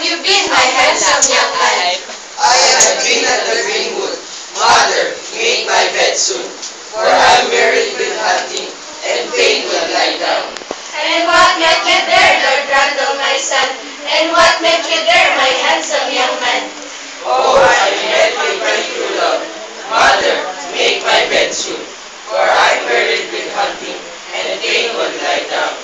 have you been, my handsome young man? I have been at the greenwood. Mother, make my bed soon, for I am wearied with hunting, and pain will lie down. And what met you there, Lord Randall, my son? And what met you there, my handsome young man? Oh, I met with my true love. Mother, make my bed soon, for I am wearied with hunting, and pain will lie down.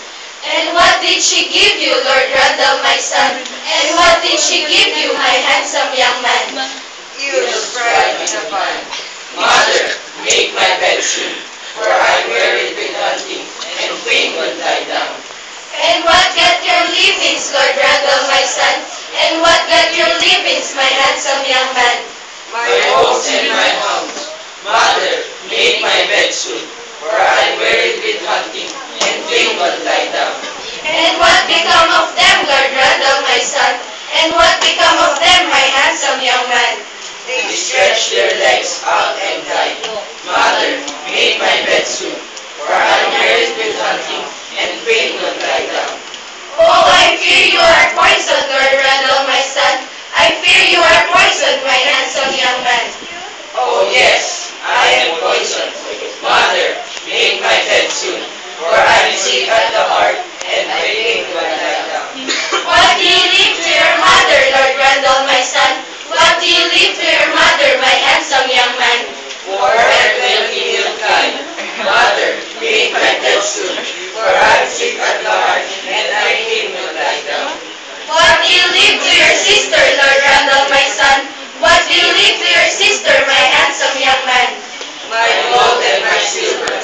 And what did she give you, Lord Randall, my son? And what did she give you, my handsome young man? Eels fried in a pan. Mother, make my bed soon, for I am wearied with hunting, and pain will lie down. And what got your livings, Lord Randall, my son? And what got your livings, my handsome young man? My oats and my hounds. Mother, make my bed soon, for I am wearied with hunting, and pain will lie down. And what become of them, Lord Randall, my son? And what become of them, my handsome young man? They stretch their legs out and died. Mother, make my bed soon, for I am wearied with hunting, and pain will lie down. Oh, I fear you are poisoned, Lord Randall, my son. I fear you are poisoned, my handsome young man. Oh yes, I am poisoned. Mother, make my bed soon, for I am sick at the heart, and my pain will lie down. What do you leave to your mother, Lord Randall, my son? What do you leave to your mother, my handsome young man? For and milky milk kind. Mother, make my bed soon, for I am sick at the heart, and my pain will lie down. What do you leave to your sister, Lord Randall, my son? What do you leave to your sister, my handsome young man? My gold and my silver.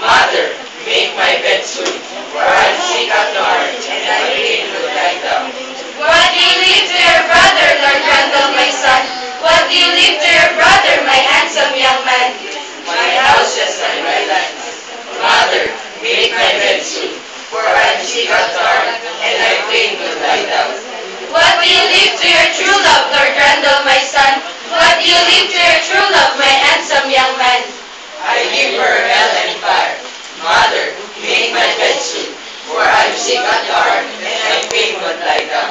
Mother, make my bed soon, for I am sick at the heart, and my pain will lie down. What do you leave to your brother, Lord Randall, my son? What do you leave to your brother, my handsome young man? My houses and my lands. Mother, make my bed soon, for I am sick at the heart, and my pain will lie down. What do you leave to your true love, Lord Randall, my son? What do you leave to your true love, my handsome young man? I give her hell and fire. Mother, make my bed soon, for I am sick at the heart, and my pain will lie down.